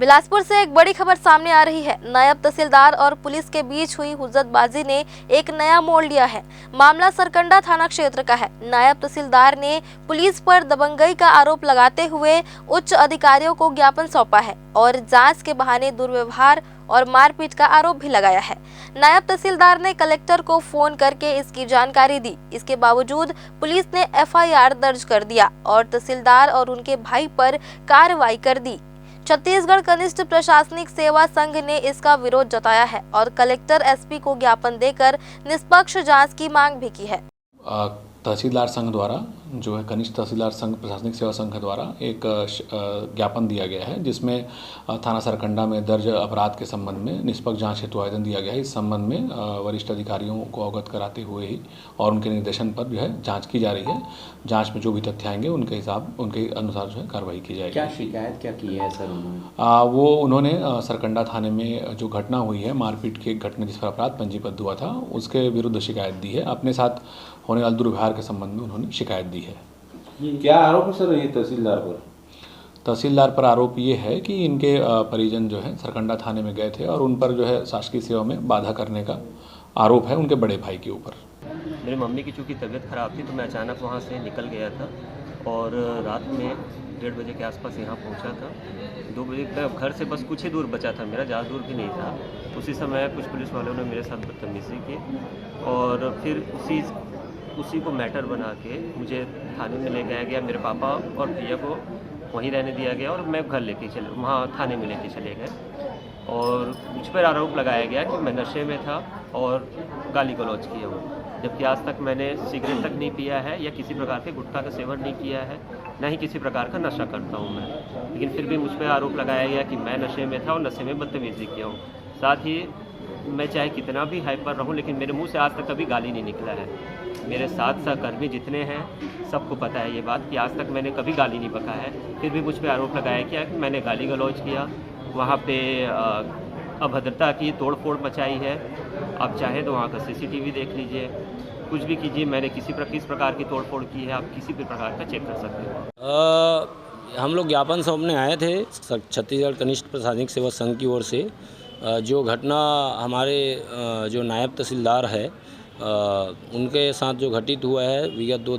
बिलासपुर से एक बड़ी खबर सामने आ रही है। नायब तहसीलदार और पुलिस के बीच हुई हुज्जतबाजी ने एक नया मोड़ लिया है। मामला सरकंडा थाना क्षेत्र का है। नायब तहसीलदार ने पुलिस पर दबंगई का आरोप लगाते हुए उच्च अधिकारियों को ज्ञापन सौंपा है और जांच के बहाने दुर्व्यवहार और मारपीट का आरोप भी लगाया है। नायब तहसीलदार ने कलेक्टर को फोन करके इसकी जानकारी दी। इसके बावजूद पुलिस ने एफआईआर दर्ज कर दिया और तहसीलदार और उनके भाई पर कार्रवाई कर दी। छत्तीसगढ़ कनिष्ठ प्रशासनिक सेवा संघ ने इसका विरोध जताया है और कलेक्टर एसपी को ज्ञापन देकर निष्पक्ष जांच की मांग भी की है। तहसीलदार संघ द्वारा जो है कनिष्ठ तहसीलदार संघ प्रशासनिक सेवा संघ द्वारा एक ज्ञापन दिया गया है, जिसमें थाना सरकंडा में दर्ज अपराध के संबंध में निष्पक्ष जांच हेतु आवेदन दिया गया है। इस संबंध में वरिष्ठ अधिकारियों को अवगत कराते हुए ही और उनके निर्देशन पर जो है जांच की जा रही है। जांच में जो भी तथ्य आएंगे उनके अनुसार जो है कार्रवाई की जाएगी। क्या शिकायत क्या की है सर उन्होंने? उन्होंने सरकंडा थाने में जो घटना हुई है, मारपीट की एक घटना जिस पर अपराध पंजीबद्ध हुआ था, उसके विरुद्ध शिकायत दी है। अपने साथ होने वाले दुर्व्यवहार के संबंध में उन्होंने शिकायत दी है। क्या आरोप है सर ये तहसीलदार पर आरोप ये है कि इनके परिजन जो है सरकंडा थाने में गए थे और उन पर जो है शासकीय सेवा में बाधा करने का आरोप है उनके बड़े भाई के ऊपर। मेरी मम्मी की चूँकि तबीयत ख़राब थी तो मैं अचानक वहाँ से निकल गया था और रात में 1:30 बजे के आसपास यहाँ पहुँचा था। 2 बजे तक घर से बस कुछ ही दूर बचा था, मेरा ज़्यादा दूर भी नहीं था। उसी समय कुछ पुलिस वालों ने मेरे साथ बदतमीज़ी की और फिर उसी को मैटर बना के मुझे थाने में ले गया गया। मेरे पापा और भैया को वहीं रहने दिया गया और मैं घर वहाँ थाने में लेके चले गए और मुझ पर आरोप लगाया गया कि मैं नशे में था और गाली गलौज किया हूँ, जबकि आज तक मैंने सिगरेट तक नहीं पिया है या किसी प्रकार के गुटखा का सेवन नहीं किया है, न ही किसी प्रकार का नशा करता हूँ मैं। लेकिन फिर भी मुझ पर आरोप लगाया गया कि मैं नशे में था और नशे में बदतमीज़ी किया हूँ। साथ ही मैं चाहे कितना भी हाइपर रहूं, लेकिन मेरे मुंह से आज तक कभी गाली नहीं निकला है। मेरे साथ सहकर्मी जितने हैं सबको पता है ये बात कि आज तक मैंने कभी गाली नहीं बका है। फिर भी मुझ पर आरोप लगाया गया कि मैंने गाली गलौज किया, वहाँ पे अभद्रता की, तोड़फोड़ मचाई है। आप चाहें तो वहाँ का CCTV देख लीजिए, कुछ भी कीजिए, मैंने किस प्रकार की तोड़फोड़ की है आप किसी भी प्रकार का चेक कर सकते हो। हम लोग ज्ञापन सौंपने आए थे छत्तीसगढ़ कनिष्ठ प्रशासनिक सेवा संघ की ओर से। जो घटना हमारे जो नायब तहसीलदार है उनके साथ जो घटित हुआ है विगत 2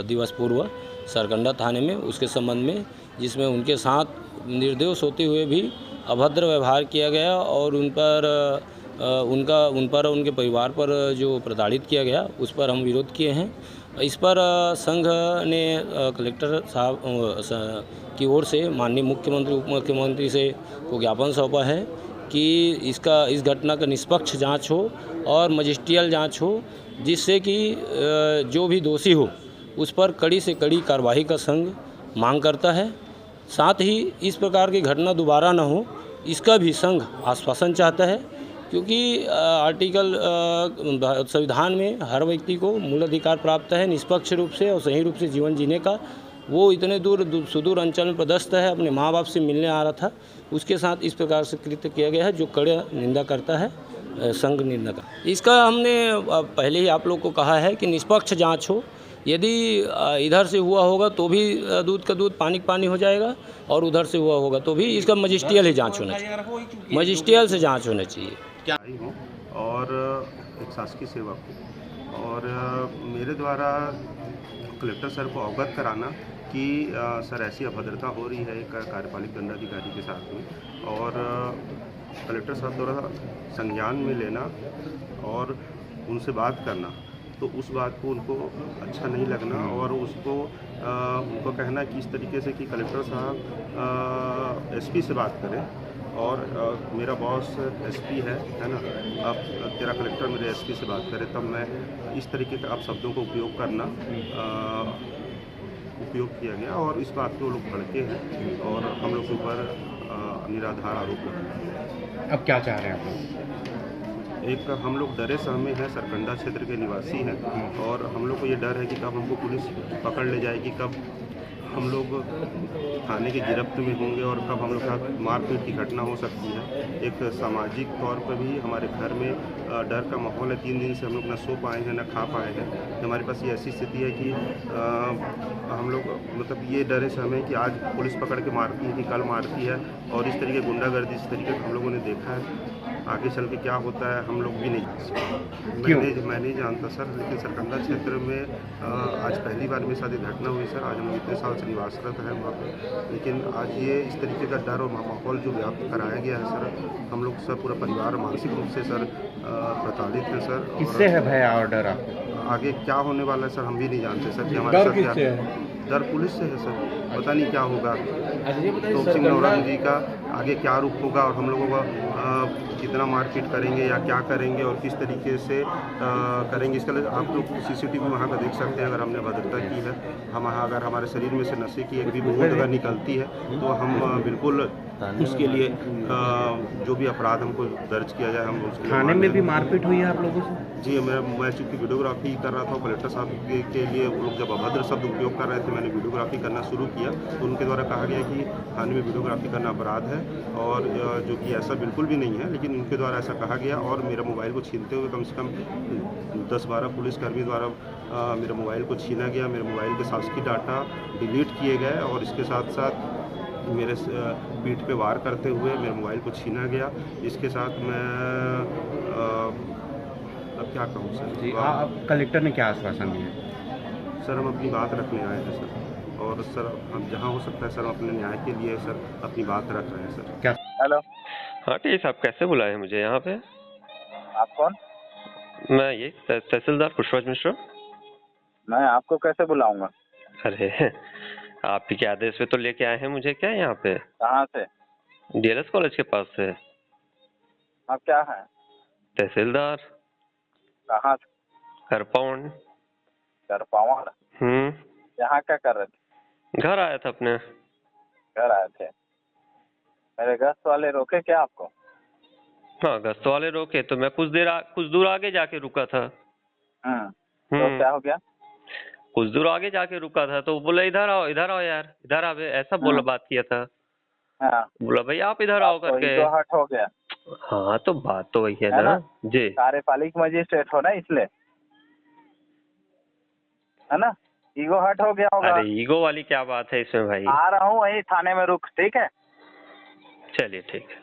दिवस पूर्व सरकंडा थाने में, उसके संबंध में, जिसमें उनके साथ निर्दोष होते हुए भी अभद्र व्यवहार किया गया और उन पर उनके परिवार पर जो प्रताड़ित किया गया, उस पर हम विरोध किए हैं। इस पर संघ ने कलेक्टर साहब की ओर से माननीय मुख्यमंत्री उप मुख्यमंत्री से को ज्ञापन सौंपा है कि इस घटना का निष्पक्ष जांच हो और मजिस्ट्रियल जांच हो, जिससे कि जो भी दोषी हो उस पर कड़ी से कड़ी कार्रवाई का संघ मांग करता है। साथ ही इस प्रकार की घटना दोबारा न हो, इसका भी संघ आश्वासन चाहता है, क्योंकि आर्टिकल संविधान में हर व्यक्ति को मूल अधिकार प्राप्त है निष्पक्ष रूप से और सही रूप से जीवन जीने का। वो इतने सुदूर अंचल में पदस्थ है, अपने माँ बाप से मिलने आ रहा था, उसके साथ इस प्रकार से कृत्य किया गया है, जो कड़ी निंदा करता है संघ निंदा का। इसका हमने पहले ही आप लोग को कहा है कि निष्पक्ष जांच हो। यदि इधर से हुआ होगा तो भी दूध का दूध पानी का पानी हो जाएगा और उधर से हुआ होगा तो भी इसका मजिस्ट्रियल ही जांच होना चाहिए, मजिस्ट्रियल से जांच होना चाहिए। क्या हूँ और एक शासकीय सेवक हूँ और मेरे द्वारा कलेक्टर सर को अवगत कराना कि सर ऐसी अभद्रता हो रही है एक कार्यपालिक दंडाधिकारी के साथ में, और कलेक्टर साहब द्वारा संज्ञान में लेना और उनसे बात करना, तो उस बात को उनको अच्छा नहीं लगना और उनको कहना कि इस तरीके से कि कलेक्टर साहब SP से बात करें और मेरा बॉस SP है ना, अब तेरा कलेक्टर मेरे SP से बात करे, तब मैं इस तरीके का आप शब्दों को उपयोग करना उपयोग किया गया और इस बात पे वो लोग भड़के हैं और हम लोग के ऊपर निराधार आरोप लगा है। अब क्या चाह रहे हैं आप? एक हम लोग डरे सहमे हैं, सरकंडा क्षेत्र के निवासी हैं और हम लोग को ये डर है कि कब हमको पुलिस पकड़ ले जाएगी, कब हम लोग थाने की गिरफ्त में होंगे और कब हम लोग के साथ मारपीट की घटना हो सकती है। एक सामाजिक तौर पर भी हमारे घर में डर का माहौल है। 3 दिन से हम लोग ना सो पाए हैं, ना खा पाए हैं। हमारे पास ये ऐसी स्थिति है कि हम लोग मतलब ये डरे से हमें कि आज पुलिस पकड़ के मारती है कि कल मारती है, और इस तरीके गुंडागर्दी इस तरीके का हम लोगों ने देखा है। आगे चल के क्या होता है हम लोग भी नहीं जान सकते। मैं नहीं जानता सर, लेकिन सरकंडा क्षेत्र में आज पहली बार मेरे साथ ये घटना हुई सर। आज हम लोग इतने साल से निवासरत हैं वहाँ पर, लेकिन आज ये इस तरीके का डर और माहौल जो व्याप्त कराया गया है सर, हम लोग सब पूरा परिवार मानसिक रूप से सर प्रताड़ित है सर। किससे है भय और डर आपको? आगे क्या होने वाला है सर हम भी नहीं जानते सर कि हमारे साथ क्या डर पुलिस से है सर। पता नहीं क्या होगा। तो सिंह नवरंग जी का आगे क्या रूप होगा और हम लोगों को कितना मारपीट करेंगे या क्या करेंगे और किस तरीके से करेंगे, इसके लिए आप लोग सीसीटीवी वहाँ का देख सकते हैं। अगर हमने भद्रता की है, हम अगर हमारे शरीर में से नशे की एक भी बूंद अगर निकलती है तो हम बिल्कुल उसके लिए जो भी अपराध हमको दर्ज किया जाए हम उसके थाने में भी मारपीट हुई है आप लोगों से? जी, मैं चूँकि वीडियोग्राफी कर रहा था, कलेक्टर साहब के लिए वो लोग जब अभद्र शब्द उपयोग कर रहे थे, मैंने वीडियोग्राफी करना शुरू किया तो उनके द्वारा कहा गया कि थाने में वीडियोग्राफी करना अपराध है, और जो कि ऐसा बिल्कुल भी नहीं है, लेकिन उनके द्वारा ऐसा कहा गया। और मेरा मोबाइल को छीनते हुए कम से कम 10-12 पुलिसकर्मी द्वारा मेरे मोबाइल को छीना गया। मेरे मोबाइल के शासकीय डाटा डिलीट किए गए और इसके साथ साथ मेरे पीठ पे वार करते हुए मेरे मोबाइल को छीना गया। इसके साथ मैं अब क्या कहूँ सर जी, आप कलेक्टर ने क्या आश्वासन दिया? सर हम अपनी बात रखने आए हैं सर, और सर हम जहाँ हो सकता है सर हम अपने न्याय के लिए सर अपनी बात रख रहे हैं सर। क्या? हेलो, हाँ ठीक है साहब, कैसे बुलाए हैं मुझे यहाँ पे? आप कौन? मैं ये तहसीलदार पुष्पराज मिश्रा। मैं आपको कैसे बुलाऊंगा? अरे आप ही के आदेश पे तो लेके आए हैं मुझे, क्या यहाँ पे? कहाँ से? डीएलएस कॉलेज के पास से। आप क्या हैं? तहसीलदार कहाँ से? करपौन। करपावन। यहाँ क्या कर रहे थे? घर आया था अपने। घर आए थे? मेरे गश्त वाले रोके क्या आपको? हाँ, गश्त वाले रोके तो मैं कुछ दूर आगे जाके रुका था। तो क्या हो गया? कुछ दूर आगे जाके रुका था तो बोला इधर आओ यार, इधर आओ, ऐसा बोला, बात किया था। हाँ। बोला भाई आप इधर आओ करके। तो हट हो गया। हाँ तो बात तो वही है है ना जी। कार्यपालिक मजिस्ट्रेट हो ना, इसलिए है ना, ईगो हट हो गया होगा। अरे ईगो वाली क्या बात है इसमें भाई? आ रहा हूँ वही थाने में रुक, ठीक है? चलिए ठीक है।